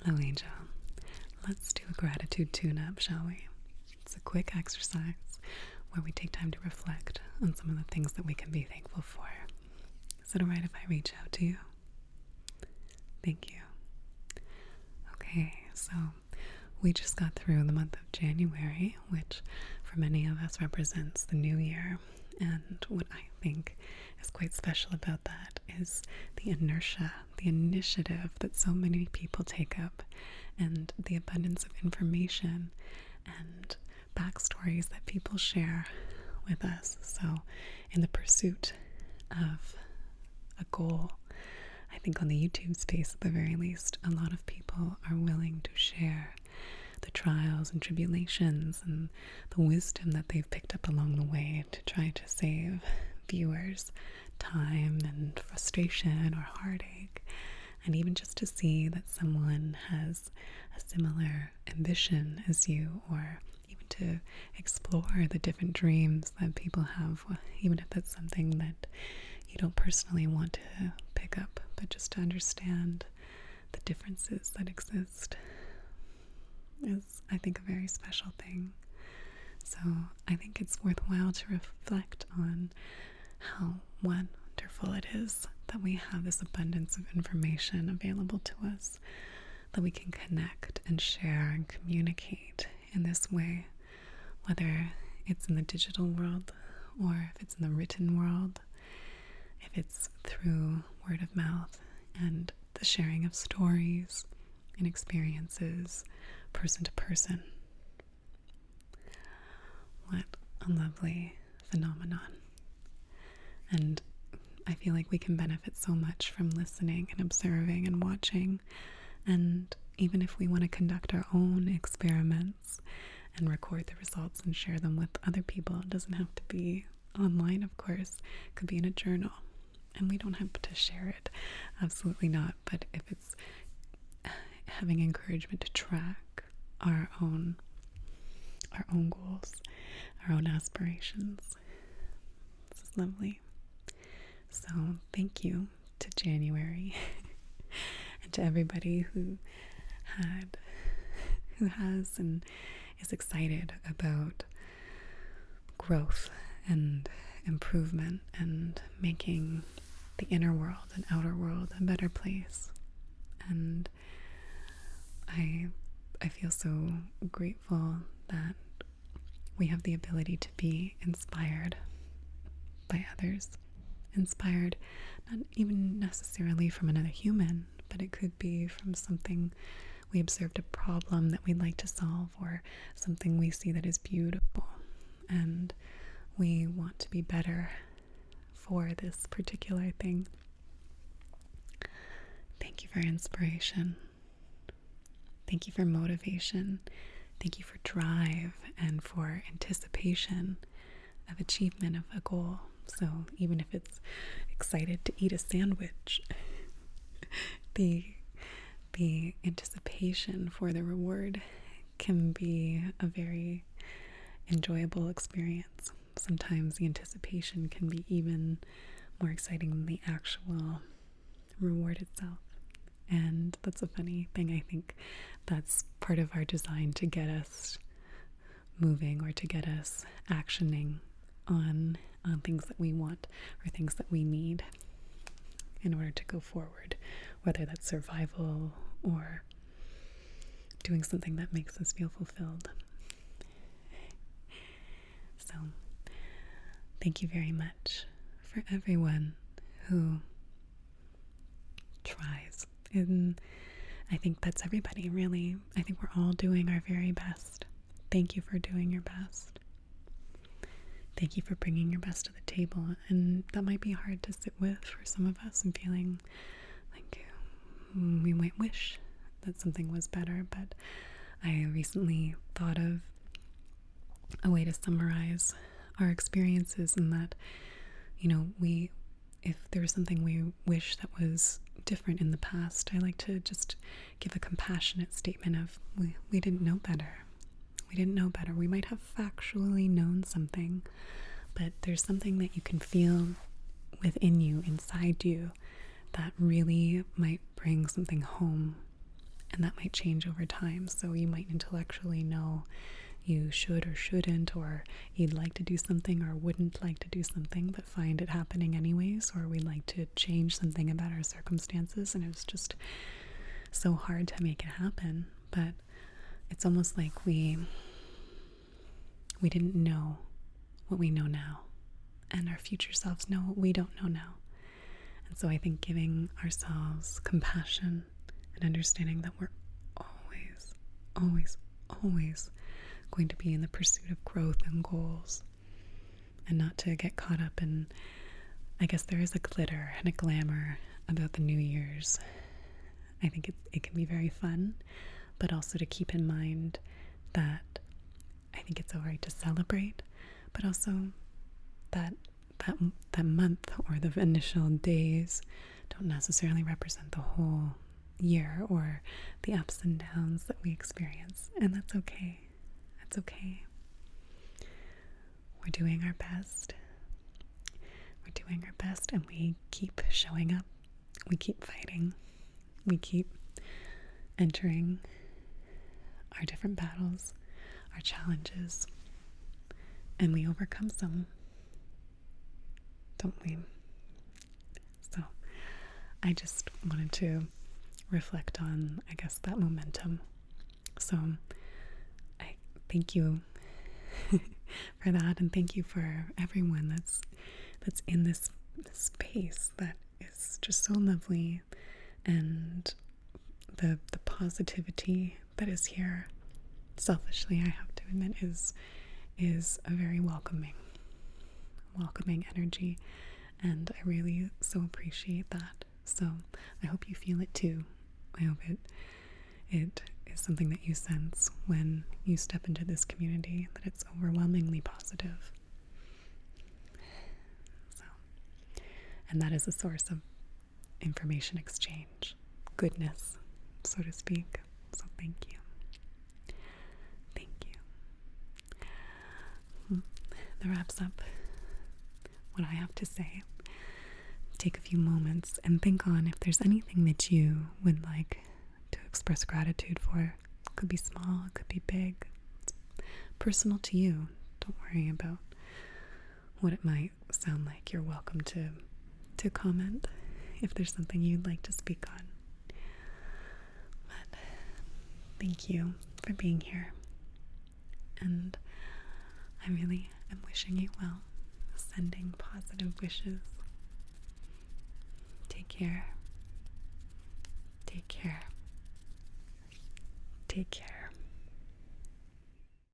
Hello, Angel. Let's do a gratitude tune-up, shall we? It's a quick exercise where we take time to reflect on some of the things that we can be thankful for. Is it alright if I reach out to you? Thank you. Okay, so we just got through the month of January, which for many of us represents the new year. And what I think is quite special about that is the inertia, the initiative that so many people take up, and the abundance of information and backstories that people share with us. So in the pursuit of a goal, I think on the YouTube space at the very least, a lot of people are willing to share the trials and tribulations and the wisdom that they've picked up along the way to try to save viewers time and frustration or heartache, and even just to see that someone has a similar ambition as you, or even to explore the different dreams that people have, even if that's something that you don't personally want to pick up, but just to understand the differences that exist is, I think, a very special thing. So I think it's worthwhile to reflect on how wonderful it is that we have this abundance of information available to us, that we can connect and share and communicate in this way, whether it's in the digital world or if it's in the written world, if it's through word of mouth and the sharing of stories and experiences person to person. What a lovely phenomenon. And I feel like we can benefit so much from listening and observing and watching. And even if we want to conduct our own experiments and record the results and share them with other people, it doesn't have to be online, of course. It could be in a journal. And we don't have to share it. Absolutely not. But if it's having encouragement to track our own goals, our own aspirations, this is lovely. So thank you to January and to everybody who has and is excited about growth and improvement and making the inner world and outer world a better place. And I feel so grateful that we have the ability to be inspired by others. Inspired not even necessarily from another human, but it could be from something we observed, a problem that we'd like to solve, or something we see that is beautiful, and we want to be better for this particular thing. Thank you for inspiration. Thank you for motivation. Thank you for drive and for anticipation of achievement of a goal. So even if it's excited to eat a sandwich, the anticipation for the reward can be a very enjoyable experience. Sometimes the anticipation can be even more exciting than the actual reward itself. And that's a funny thing. I think that's part of our design, to get us moving or to get us actioning on things that we want or things that we need in order to go forward, whether that's survival or doing something that makes us feel fulfilled. So thank you very much for everyone who tries. And I think that's everybody, really. I think we're all doing our very best. Thank you for doing your best. Thank you for bringing your best to the table. And that might be hard to sit with for some of us, and feeling like we might wish that something was better. But I recently thought of a way to summarize our experiences, in that, if there was something we wish that was different in the past, I like to just give a compassionate statement of, we didn't know better. We didn't know better. We might have factually known something, but there's something that you can feel within you, inside you, that really might bring something home. And that might change over time. So you might intellectually know you should or shouldn't, or you'd like to do something or wouldn't like to do something, but find it happening anyways, or we'd like to change something about our circumstances, and it's just so hard to make it happen. But it's almost like we didn't know what we know now, and our future selves know what we don't know now. And so I think giving ourselves compassion and understanding that we're always, always, always going to be in the pursuit of growth and goals, and not to get caught up in, I guess there is a glitter and a glamour about the New Year's. I think it can be very fun, but also to keep in mind that I think it's alright to celebrate, but also that month or the initial days don't necessarily represent the whole year or the ups and downs that we experience, and that's okay. That's okay. We're doing our best. We're doing our best, and we keep showing up. We keep fighting. We keep entering our different battles, our challenges, and we overcome some, don't we? So I just wanted to reflect on, I guess, that momentum. So I thank you for that, and thank you for everyone that's in this space that is just so lovely, and the positivity that is here, selfishly I have to admit, is a very welcoming energy, and I really so appreciate that. So I hope you feel it too. I hope it is something that you sense when you step into this community, that it's overwhelmingly positive. So, and that is a source of information exchange, goodness, so to speak. So thank you. Thank you. That wraps up what I have to say. Take a few moments and think on if there's anything that you would like to express gratitude for. It could be small, it could be big. It's personal to you. Don't worry about what it might sound like. You're welcome to comment if there's something you'd like to speak on. But thank you for being here. And I really am wishing you well. Sending positive wishes. Take care. Take care. Take care.